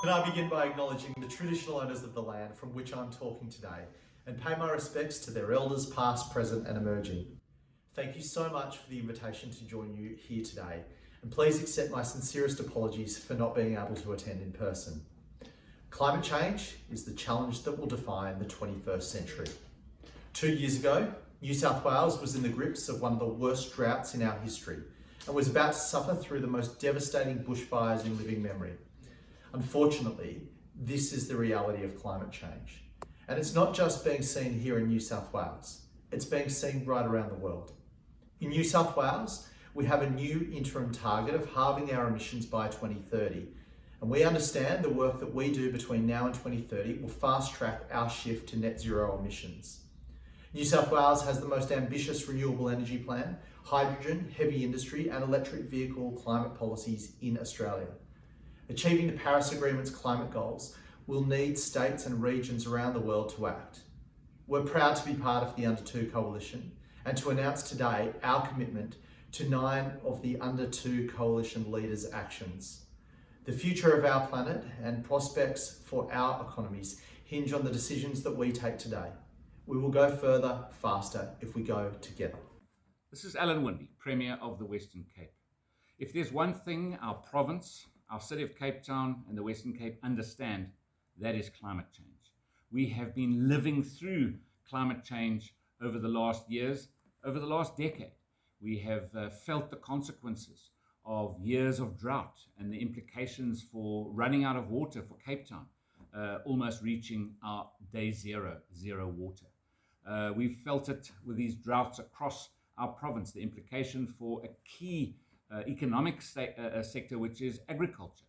Can I begin by acknowledging the traditional owners of the land from which I'm talking today and pay my respects to their elders past, present and emerging. Thank you so much for the invitation to join you here today, and please accept my sincerest apologies for not being able to attend in person. Climate change is the challenge that will define the 21st century. 2 years ago, New South Wales was in the grips of one of the worst droughts in our history and was about to suffer through the most devastating bushfires in living memory. Unfortunately, this is the reality of climate change. And it's not just being seen here in New South Wales, it's being seen right around the world. In New South Wales, we have a new interim target of halving our emissions by 2030. And we understand the work that we do between now and 2030 will fast track our shift to net zero emissions. New South Wales has the most ambitious renewable energy plan, hydrogen, heavy industry and electric vehicle climate policies in Australia. Achieving the Paris Agreement's climate goals will need states and regions around the world to act. We're proud to be part of the Under 2 Coalition and to announce today our commitment to 9 of the Under 2 Coalition leaders' actions. The future of our planet and prospects for our economies hinge on the decisions that we take today. We will go further, faster, if we go together. This is Alan Winde, Premier of the Western Cape. If there's one thing our province, our city of Cape Town and the Western Cape understand, that is climate change. We have been living through climate change over the last years, over the last decade. We have felt the consequences of years of drought and the implications for running out of water for Cape Town, almost reaching our day zero water. We've felt it with these droughts across our province, the implication for a key economic sector, which is agriculture.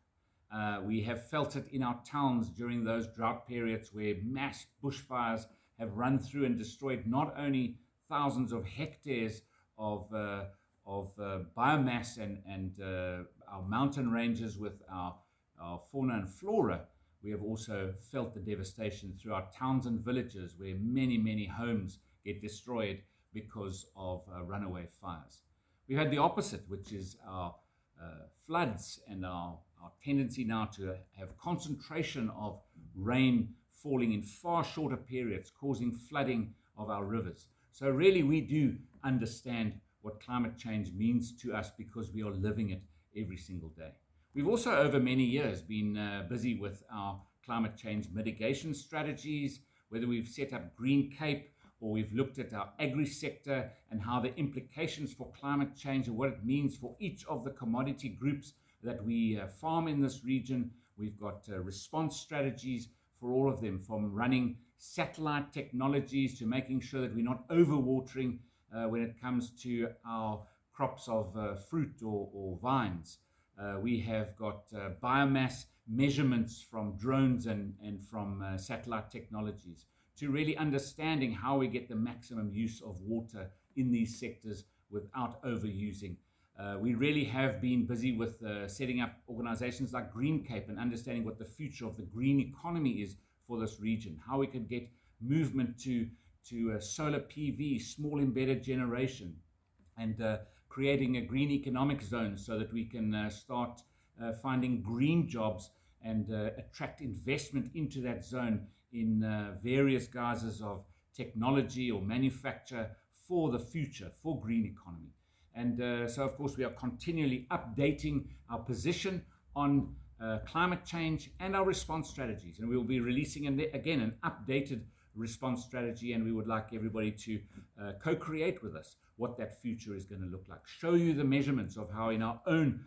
We have felt it in our towns during those drought periods where mass bushfires have run through and destroyed not only thousands of hectares of biomass and our mountain ranges with our fauna and flora. We have also felt the devastation through our towns and villages where many homes get destroyed because of runaway fires. We've had the opposite, which is our floods and our tendency now to have concentration of rain falling in far shorter periods, causing flooding of our rivers. So really we do understand what climate change means to us because we are living it every single day. We've also over many years been busy with our climate change mitigation strategies, whether we've set up Green Cape or we've looked at our agri-sector and how the implications for climate change and what it means for each of the commodity groups that we farm in this region. We've got response strategies for all of them, from running satellite technologies to making sure that we're not overwatering when it comes to our crops of fruit or vines. We have got biomass measurements from drones and from satellite technologies, to really understanding how we get the maximum use of water in these sectors without overusing. We really have been busy with setting up organizations like Green Cape and understanding what the future of the green economy is for this region, how we could get movement to solar PV, small embedded generation, and creating a green economic zone so that we can start finding green jobs and attract investment into that zone in various guises of technology or manufacture for the future, for green economy. And so of course we are continually updating our position on climate change and our response strategies, and we will be releasing again an updated response strategy, and we would like everybody to co-create with us what that future is going to look like. Show you the measurements of how in our own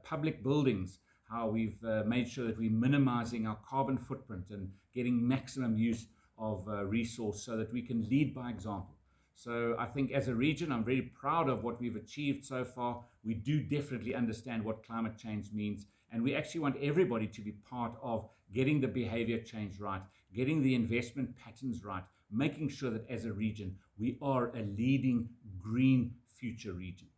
public buildings, how we've made sure that we're minimizing our carbon footprint and getting maximum use of resource so that we can lead by example. So I think as a region, I'm very proud of what we've achieved so far. We do definitely understand what climate change means, and we actually want everybody to be part of getting the behavior change right, getting the investment patterns right, making sure that as a region, we are a leading green future region.